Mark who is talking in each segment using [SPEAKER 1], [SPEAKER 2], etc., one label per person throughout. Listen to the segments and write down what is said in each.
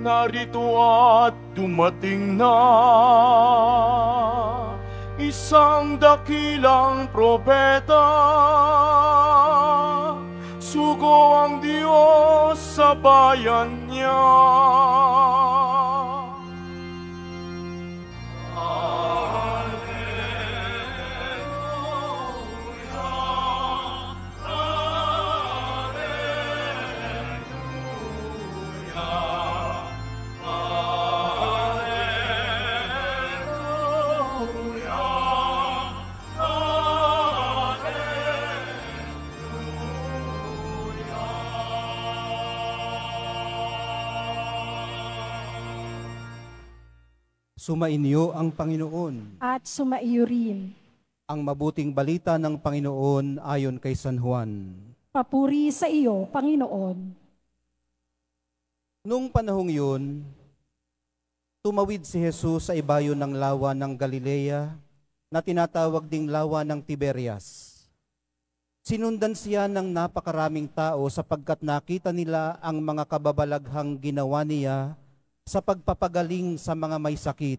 [SPEAKER 1] narito at dumating na isang dakilang propeta. Sugo ang Diyos sa bayan niya.
[SPEAKER 2] Sumainyo ang Panginoon.
[SPEAKER 3] At sumaiyo rin.
[SPEAKER 2] Ang mabuting balita ng Panginoon ayon kay San Juan.
[SPEAKER 3] Papuri sa iyo, Panginoon.
[SPEAKER 2] Noong panahong yun, tumawid si Jesus sa ibayo ng lawa ng Galilea na tinatawag ding lawa ng Tiberias. Sinundan siya ng napakaraming tao sapagkat nakita nila ang mga kababalaghang ginawa niya sa pagpapagaling sa mga may sakit.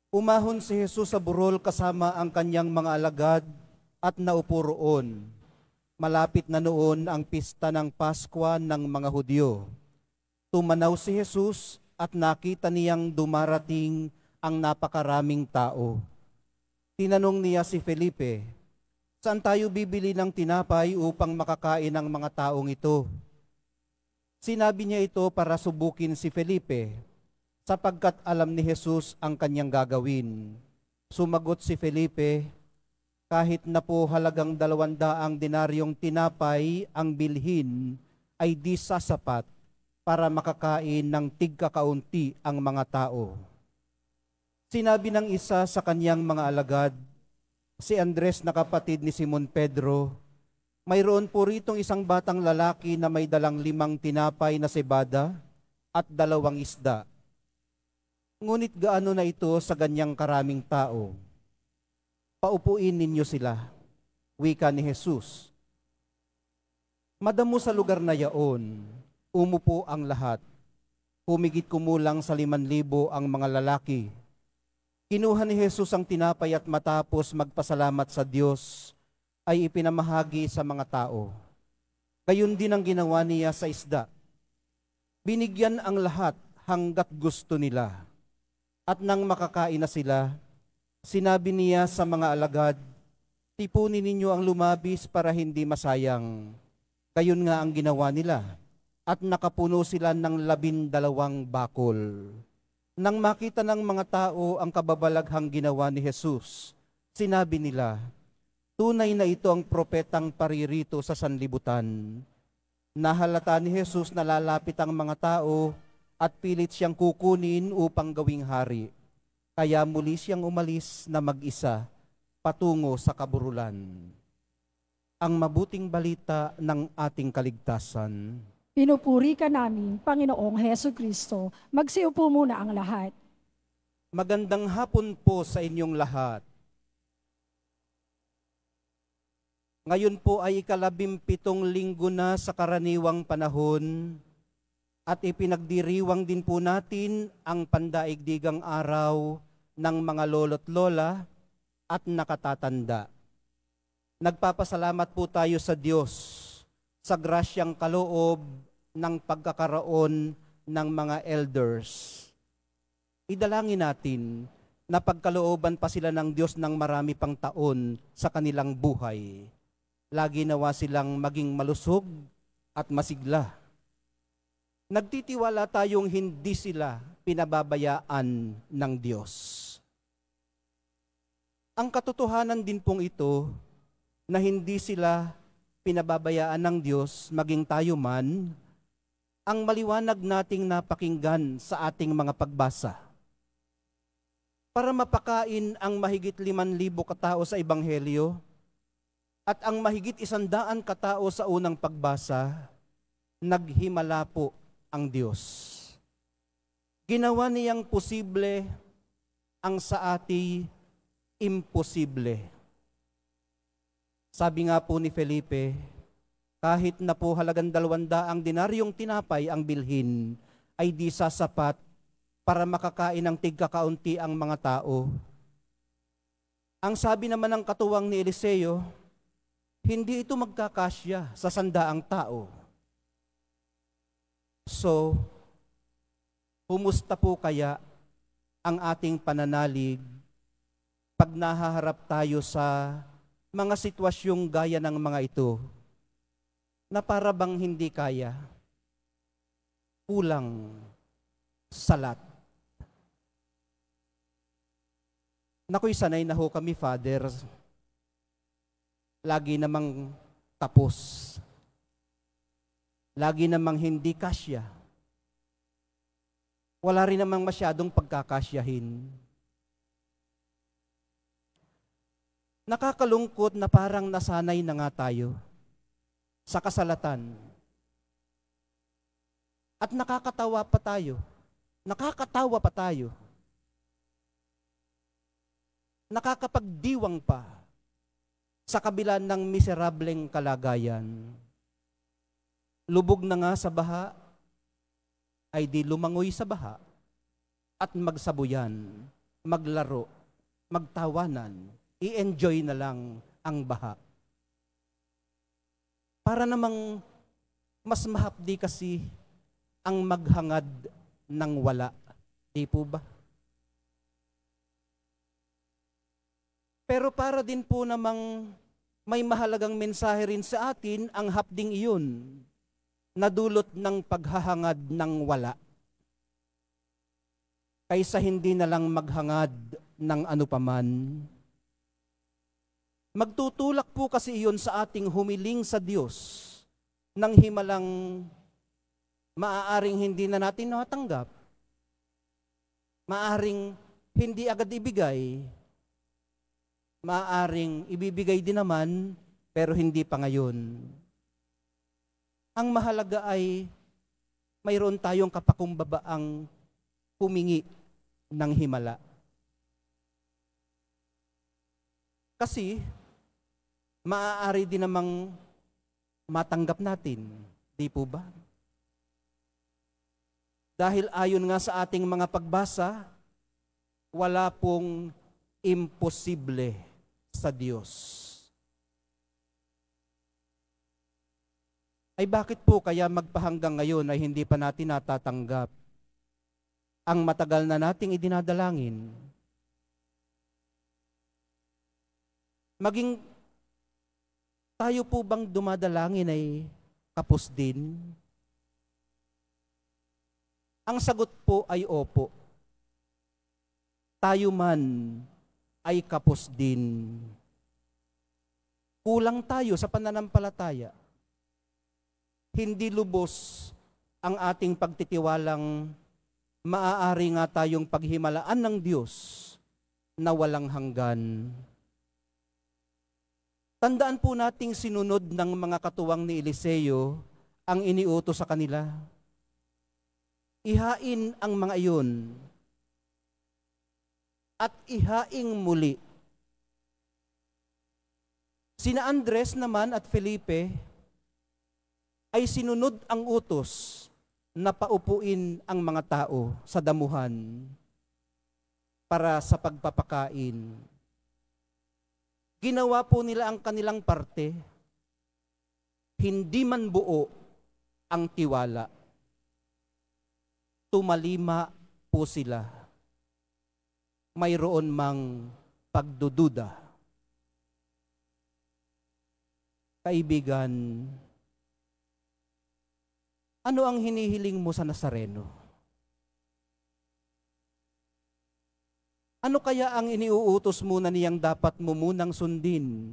[SPEAKER 2] Umahon si Jesus sa burol kasama ang kanyang mga alagad at naupo roon. Malapit na noon ang pista ng Paskwa ng mga Hudyo. Tumanaw si Jesus at nakita niyang dumarating ang napakaraming tao. Tinanong niya si Felipe, "Saan tayo bibili ng tinapay upang makakain ang mga taong ito?" Sinabi niya ito para subukin si Felipe, sapagkat alam ni Jesus ang kanyang gagawin. Sumagot si Felipe, "Kahit na po halagang 200 denaryong tinapay ang bilhin, ay di sasapat para makakain ng tigkakaunti ang mga tao." Sinabi ng isa sa kanyang mga alagad, si Andres na kapatid ni Simon Pedro, "Mayroon po ritong isang batang lalaki na may dalang 5 tinapay na cebada at 2 isda. Ngunit gaano na ito sa ganyang karaming tao? Paupuin ninyo sila," wika ni Jesus. Madamo sa lugar na yaon, umupo ang lahat. Humigit kumulang sa 5,000 ang mga lalaki. Kinuha ni Jesus ang tinapay at matapos magpasalamat sa Diyos, ay ipinamahagi sa mga tao. Gayon din ang ginawa niya sa isda. Binigyan ang lahat hanggat gusto nila. At nang makakain na sila, sinabi niya sa mga alagad, "Tipunin ninyo ang lumabis para hindi masayang." Gayon nga ang ginawa nila, at nakapuno sila ng 12 bakol. Nang makita ng mga tao ang kababalaghang ginawa ni Jesus, sinabi nila, "Tunay na ito ang propetang paririto sa sanlibutan." Nahalata ni Jesus na lalapit ang mga tao at pilit siyang kukunin upang gawing hari. Kaya muli siyang umalis na mag-isa patungo sa kaburulan. Ang mabuting balita ng ating kaligtasan.
[SPEAKER 3] Pinupuri ka namin, Panginoong Heso Kristo. Magsiupo muna ang lahat.
[SPEAKER 2] Magandang hapon po sa inyong lahat. Ngayon po ay 17 linggo na sa karaniwang panahon at ipinagdiriwang din po natin ang pandaigdigang araw ng mga lolo't lola at nakatatanda. Nagpapasalamat po tayo sa Diyos sa grasyang kaloob ng pagkakaroon ng mga elders. Idalangin natin na pagkalooban pa sila ng Diyos ng marami pang taon sa kanilang buhay. Lagi nawa silang maging malusog at masigla. Nagtitiwala tayong hindi sila pinababayaan ng Diyos. Ang katotohanan din pong ito na hindi sila pinababayaan ng Diyos, maging tayo man, ang maliwanag nating napakinggan sa ating mga pagbasa. Para mapakain ang mahigit 5,000 katao sa Ebanghelyo, at ang mahigit 100 katao sa unang pagbasa, naghimala po ang Diyos. Ginawa niyang posible ang sa ati imposible. Sabi nga po ni Felipe, kahit na po halagang 200 dinaryong tinapay ang bilhin, ay di sasapat para makakain ng tigkakaunti ang mga tao. Ang sabi naman ng katuwang ni Eliseo, hindi ito magkakasya sa 100 tao. So, kumusta po kaya ang ating pananalig pag nahaharap tayo sa mga sitwasyong gaya ng mga ito na para bang hindi kaya, kulang, salat. Nako'y sanay na ho kami, Father, lagi namang tapos, lagi namang hindi kasya, wala rin namang masyadong pagkakasyahin. Nakakalungkot na parang nasanay na nga tayo sa kasalatan. At nakakatawa pa tayo. Nakakapagdiwang pa sa kabila ng miserableng kalagayan. Lubog na nga sa baha, ay di lumangoy sa baha at magsabuyan, maglaro, magtawanan, i-enjoy na lang ang baha. Para namang mas mahapdi kasi ang maghangad ng wala. Di po ba? Pero para din po namang may mahalagang mensahe rin sa atin ang hapding iyon na dulot ng paghahangad ng wala. Kaysa hindi na lang maghangad ng anupaman. Magtutulak po kasi iyon sa ating humiling sa Diyos ng himalang maaaring hindi na natin natanggap, maaaring hindi agad ibigay, maaaring ibibigay din naman pero hindi pa ngayon. Ang mahalaga ay mayroon tayong kapakumbabaang humingi ng himala. Kasi maaari din namang matanggap natin, di po ba? Dahil ayon nga sa ating mga pagbasa, wala pong imposible sa Diyos. Ay bakit po kaya magpahanggang ngayon ay hindi pa natin natatanggap ang matagal na nating idinadalangin? Maging tayo po bang dumadalangin ay kapos din? Ang sagot po ay opo. Tayo man ay kapos din. Kulang tayo sa pananampalataya. Hindi lubos ang ating pagtitiwalang maaari nga tayong paghimalaan ng Diyos na walang hanggan. Tandaan po nating sinunod ng mga katuwang ni Eliseo ang iniutos sa kanila. Ihain ang mga iyon at ihaing muli. Sina Andres naman at Felipe ay sinunod ang utos na paupuin ang mga tao sa damuhan para sa pagpapakain. Ginawa po nila ang kanilang parte, hindi man buo ang tiwala. Tumalima po sila. Mayroon mang pagdududa. Kaibigan, ano ang hinihiling mo sa Nazareno? Ano kaya ang iniuutos muna niyang dapat mo munang sundin?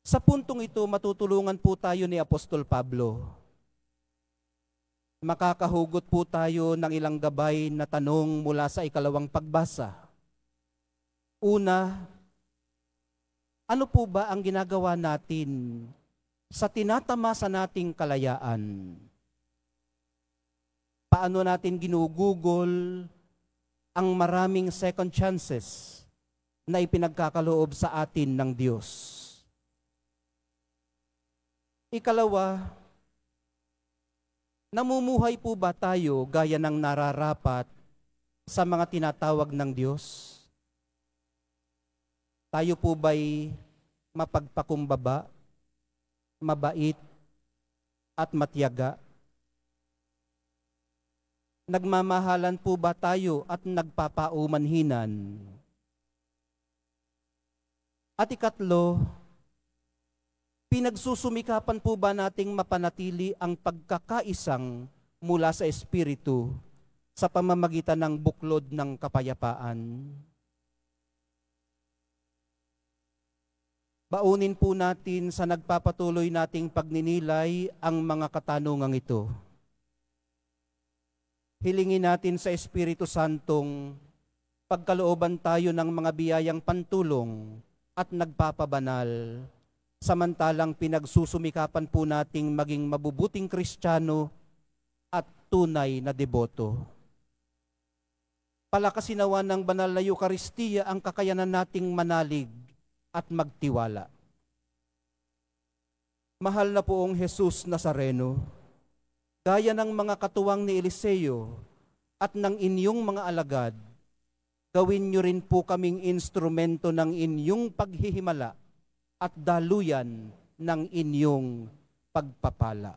[SPEAKER 2] Sa puntong ito, matutulungan po tayo ni Apostol Pablo. Makakahugot po tayo ng ilang gabay na tanong mula sa ikalawang pagbasa. Una, ano po ba ang ginagawa natin sa tinatamasa nating kalayaan? Paano natin ginugugol ang maraming second chances na ipinagkakaloob sa atin ng Diyos? Ikalawa, Namumuhay po ba tayo gaya ng nararapat sa mga tinatawag ng Diyos? Tayo po ba'y mapagpakumbaba, mabait, at matyaga? Nagmamahalan po ba tayo at nagpapaumanhinan? At ikatlo, pinagsusumikapan po ba nating mapanatili ang pagkakaisang mula sa Espiritu sa pamamagitan ng buklod ng kapayapaan? Baunin po natin sa nagpapatuloy nating pagninilay ang mga katanungang ito. Hilingin natin sa Espiritu Santong pagkalooban tayo ng mga biyayang pantulong at nagpapabanal, samantalang pinagsusumikapan po nating maging mabubuting Kristiyano at tunay na deboto. Palakasin nawa ng banal na Eucharistia ang kakayanan nating manalig at magtiwala. Mahal na poong Jesus Nazareno, gaya ng mga katuwang ni Eliseo at ng inyong mga alagad, gawin niyo rin po kaming instrumento ng inyong paghihimala at daluyan ng inyong pagpapala.